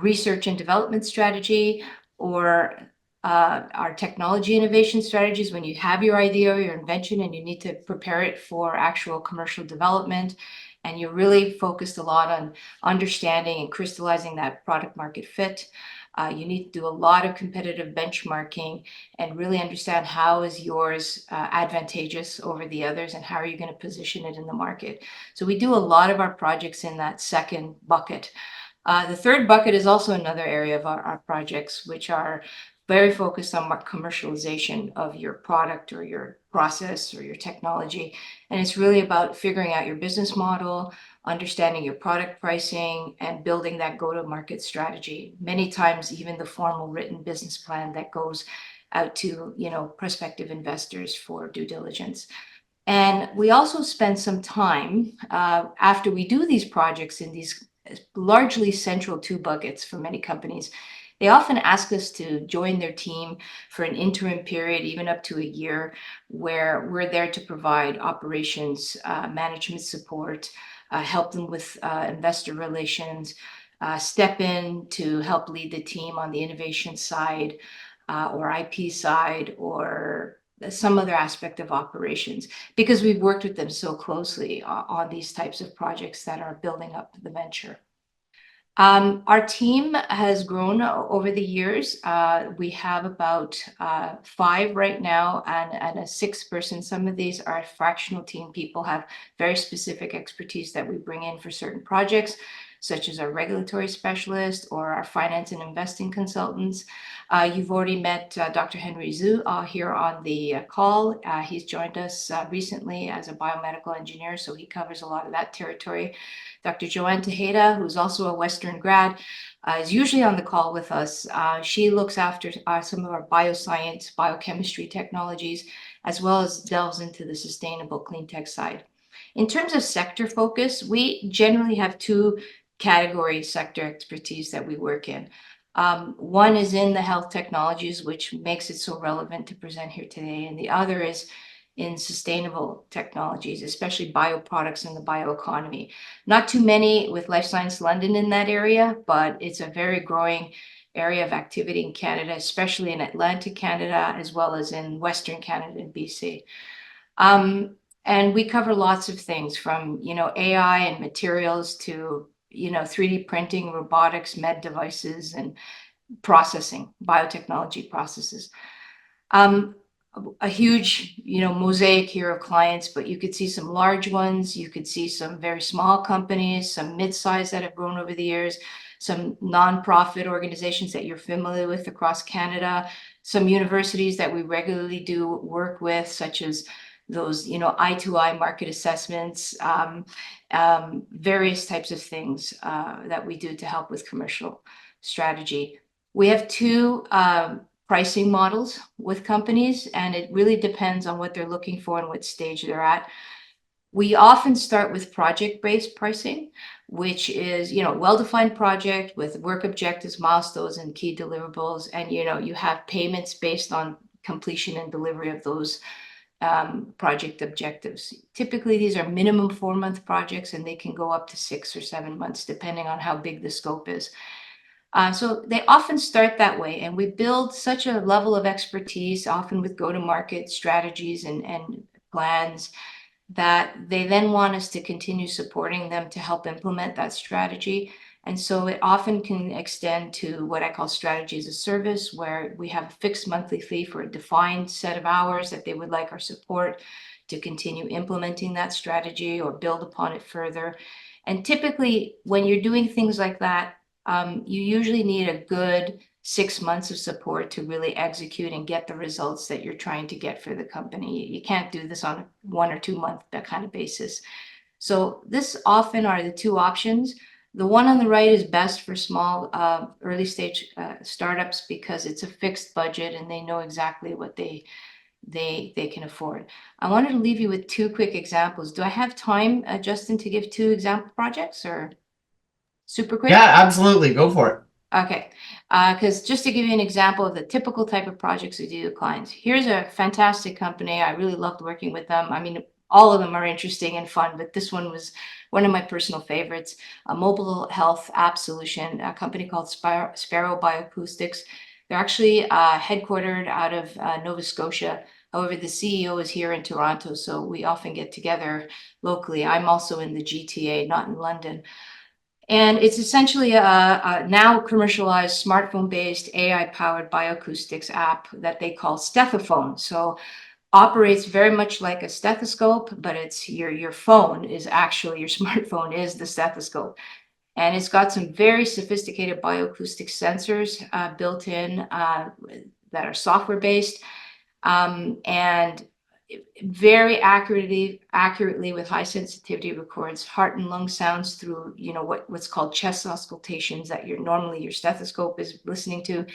research and development strategy, or our technology innovation strategies when you have your idea or your invention and you need to prepare it for actual commercial development. And you're really focused a lot on understanding and crystallizing that product market fit. You need to do a lot of competitive benchmarking and really understand how is yours advantageous over the others and how are you going to position it in the market. So we do a lot of our projects in that second bucket. The third bucket is also another area of our projects, which are very focused on commercialization of your product or your process or your technology. And it's really about figuring out your business model, understanding your product pricing, and building that go-to-market strategy. Many times, even the formal written business plan that goes out to, prospective investors for due diligence. And we also spend some time after we do these projects in these largely central two buckets for many companies. They often ask us to join their team for an interim period, even up to a year, where we're there to provide operations, management support, help them with investor relations, step in to help lead the team on the innovation side or IP side or some other aspect of operations, because we've worked with them so closely on these types of projects that are building up the venture. Our team has grown over the years. We have about 5 right now and a 6th person. Some of these are fractional team people, have very specific expertise that we bring in for certain projects, such as our regulatory specialist or our finance and investing consultants. You've already met Dr. Henry Zhu here on the call. He's joined us recently as a biomedical engineer, so he covers a lot of that territory. Dr. Joanne Tejeda, who's also a Western grad, is usually on the call with us. She looks after some of our bioscience, biochemistry technologies, as well as delves into the sustainable clean tech side. In terms of sector focus, we generally have 2 category sector expertise that we work in. One is in the health technologies, which makes it so relevant to present here today, and the other is in sustainable technologies, especially bioproducts and the bioeconomy. Not too many with Life Science London in that area, but it's a very growing area of activity in Canada, especially in Atlantic Canada, as well as in Western Canada and BC. And we cover lots of things from, AI and materials to, 3D printing, robotics, med devices, and processing, biotechnology processes. A huge, mosaic here of clients, but you could see some large ones. You could see some very small companies, some mid-size that have grown over the years, some nonprofit organizations that you're familiar with across Canada, some universities that we regularly do work with, such as those, eye-to-eye market assessments, various types of things that we do to help with commercial strategy. We have 2 pricing models with companies, and it really depends on what they're looking for and what stage they're at. We often start with project-based pricing, which is, well-defined project with work objectives, milestones, and key deliverables. And, you have payments based on completion and delivery of those project objectives. Typically, these are minimum 4-month projects, and they can go up to 6 or 7 months, depending on how big the scope is. So they often start that way, and we build such a level of expertise, often with go-to-market strategies and plans, that they then want us to continue supporting them to help implement that strategy. And so it often can extend to what I call strategy as a service, where we have a fixed monthly fee for a defined set of hours that they would like our support to continue implementing that strategy or build upon it further. And typically, when you're doing things like that, you usually need a good 6 months of support to really execute and get the results that you're trying to get for the company. You can't do this on a 1 or 2 month, that kind of basis. So this often are the 2 options. The one on the right is best for small, early stage startups, because it's a fixed budget and they know exactly what they can afford. I wanted to leave you with 2 quick examples. Do I have time, Justin, to give 2 example projects, or super quick? Yeah, absolutely. Go for it. Okay, because just to give you an example of the typical type of projects we do with clients, here's a fantastic company. I really loved working with them. I mean, all of them are interesting and fun, but this one was one of my personal favorites. A mobile health app solution, a company called Sparrow Bioacoustics. They're actually headquartered out of Nova Scotia. However, the CEO is here in Toronto, so we often get together locally. I'm also in the GTA, not in London. And it's essentially a now commercialized smartphone-based AI-powered bioacoustics app that they call Stethophone. So operates very much like a stethoscope, but it's your phone is actually, your smartphone is the stethoscope. And it's got some very sophisticated bioacoustic sensors built in that are software-based, and very accurately with high sensitivity records heart and lung sounds through, what's called chest auscultations that normally your stethoscope is listening to,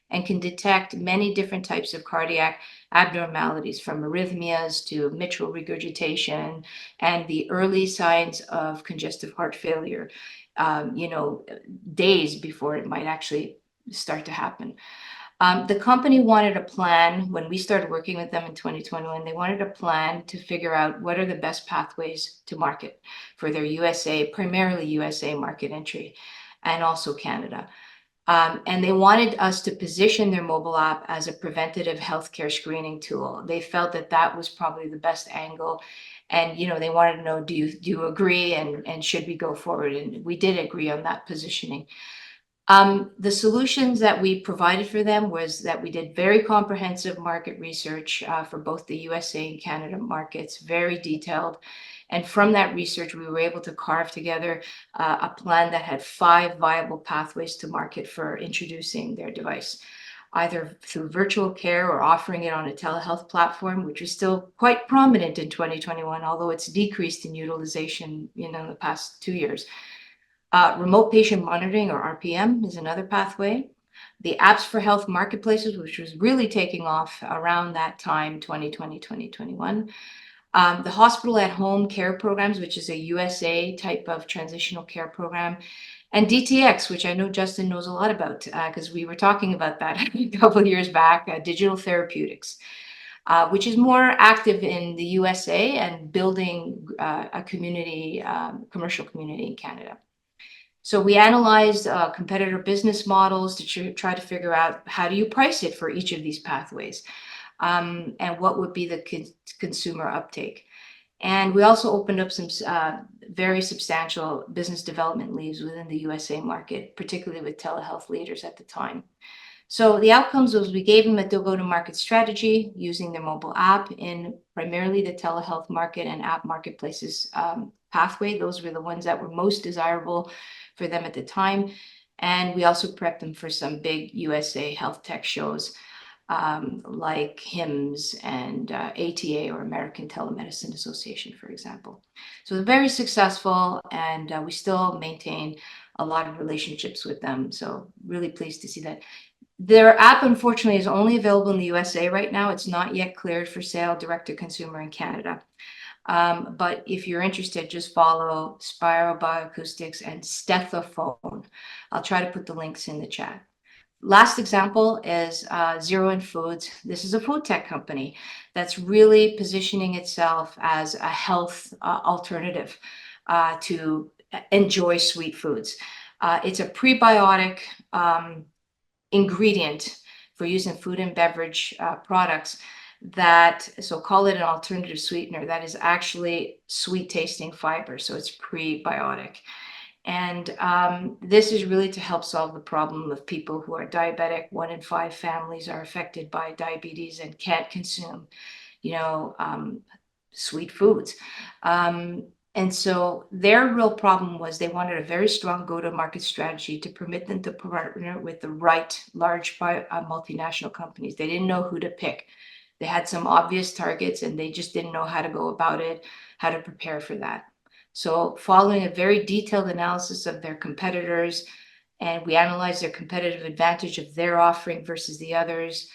and can detect many different types of cardiac abnormalities, from arrhythmias to mitral regurgitation and the early signs of congestive heart failure, days before it might actually start to happen. The company wanted a plan when we started working with them in 2021. They wanted a plan to figure out what are the best pathways to market for their USA, primarily USA market entry, and also Canada. And they wanted us to position their mobile app as a preventative healthcare screening tool. They felt that that was probably the best angle. And, they wanted to know, do you agree, and should we go forward? And we did agree on that positioning. The solutions that we provided for them was that we did very comprehensive market research for both the USA and Canada markets, very detailed. And from that research, we were able to carve together a plan that had 5 viable pathways to market for introducing their device, either through virtual care or offering it on a telehealth platform, which is still quite prominent in 2021, although it's decreased in utilization, in the past 2 years. Remote patient monitoring, or RPM, is another pathway. The apps for health marketplaces, which was really taking off around that time, 2020, 2021. The hospital at home care programs, which is a USA type of transitional care program. And DTX, which I know Justin knows a lot about, because we were talking about that a couple of years back, digital therapeutics, which is more active in the USA and building a community, commercial community in Canada. So we analyzed competitor business models to try to figure out how do you price it for each of these pathways, and what would be the consumer uptake. And we also opened up some very substantial business development leads within the USA market, particularly with telehealth leaders at the time. So the outcomes was we gave them a go-to-market strategy using their mobile app in primarily the telehealth market and app marketplaces pathway. Those were the ones that were most desirable for them at the time. And we also prepped them for some big USA health tech shows, like HIMSS and ATA, or American Telemedicine Association, for example. So they're very successful, and we still maintain a lot of relationships with them. So really pleased to see that. Their app, unfortunately, is only available in the USA right now. It's not yet cleared for sale direct to consumer in Canada. But if you're interested, just follow Spiro Bioacoustics and Stethophone. I'll try to put the links in the chat. Last example is Zero in Foods. This is a food tech company that's really positioning itself as a health alternative to enjoy sweet foods. It's a prebiotic ingredient for use in food and beverage products, so call it an alternative sweetener that is actually sweet tasting fiber. So it's prebiotic. And this is really to help solve the problem of people who are diabetic. 1 in 5 families are affected by diabetes and can't consume, sweet foods. And so their real problem was they wanted a very strong go-to-market strategy to permit them to partner with the right large multinational companies. They didn't know who to pick. They had some obvious targets, and they just didn't know how to go about it, how to prepare for that. So following a very detailed analysis of their competitors, and we analyzed their competitive advantage of their offering versus the others,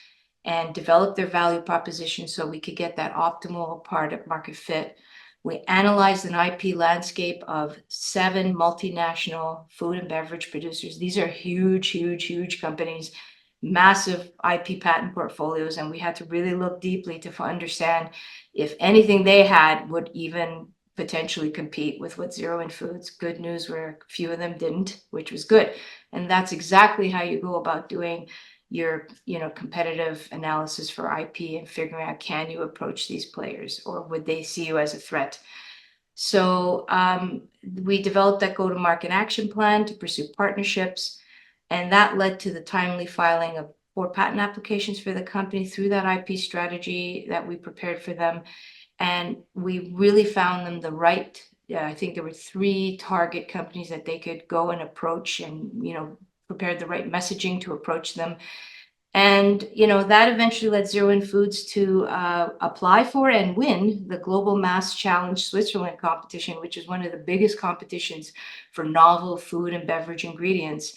and developed their value proposition so we could get that optimal part of market fit. We analyzed an IP landscape of 7 multinational food and beverage producers. These are huge, huge, huge companies, massive IP patent portfolios, and we had to really look deeply to understand if anything they had would even potentially compete with what Zero In Foods. Good news where a few of them didn't, which was good. And that's exactly how you go about doing your competitive analysis for IP and figuring out, can you approach these players or would they see you as a threat? So we developed that go-to-market action plan to pursue partnerships, and that led to the timely filing of 4 patent applications for the company through that IP strategy that we prepared for them. And we really found them the right, I think there were 3 target companies that they could go and approach, and prepared the right messaging to approach them. And that eventually led Zero In Foods to apply for and win the Global Mass Challenge Switzerland competition, which is one of the biggest competitions for novel food and beverage ingredients.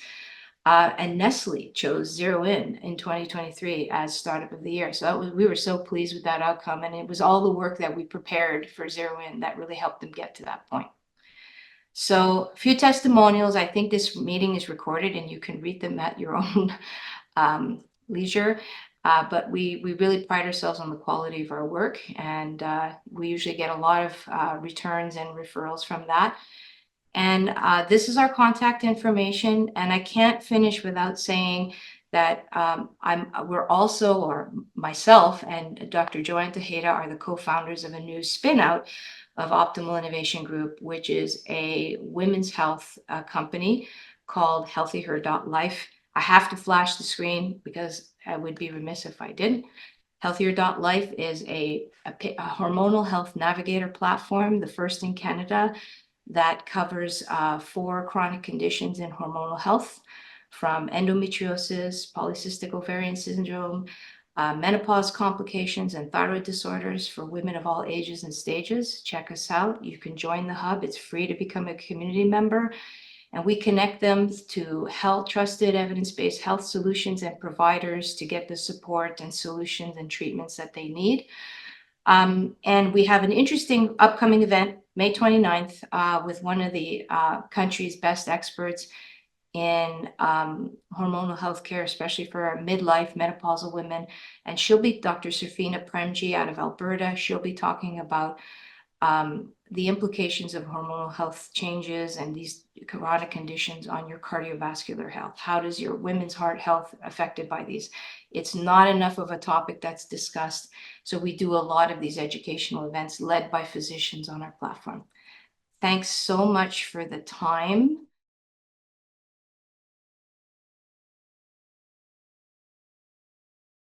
And Nestle chose Zero In 2023 as Startup of the Year. So we were so pleased with that outcome, and it was all the work that we prepared for Zero In that really helped them get to that point. So a few testimonials. I think this meeting is recorded and you can read them at your own leisure. But we really pride ourselves on the quality of our work, and we usually get a lot of returns and referrals from that. And this is our contact information, and I can't finish without saying that we're also, or myself and Dr. Joanne Tejeda are the co-founders of a new spin-out of Optimal Innovation Group, which is a women's health company called healthier.life. I have to flash the screen because I would be remiss if I didn't. Healthier.life is a hormonal health navigator platform, the first in Canada, that covers 4 chronic conditions in hormonal health, from endometriosis, polycystic ovarian syndrome, menopause complications, and thyroid disorders for women of all ages and stages. Check us out. You can join the hub. It's free to become a community member. And we connect them to trusted evidence-based health solutions and providers to get the support and solutions and treatments that they need. And we have an interesting upcoming event, May 29th, with one of the country's best experts in hormonal healthcare, especially for our midlife menopausal women. And she'll be Dr. Safina Premji out of Alberta. She'll be talking about the implications of hormonal health changes and these chronic conditions on your cardiovascular health. How does your women's heart health affected by these? It's not enough of a topic that's discussed. So we do a lot of these educational events led by physicians on our platform. Thanks so much for the time.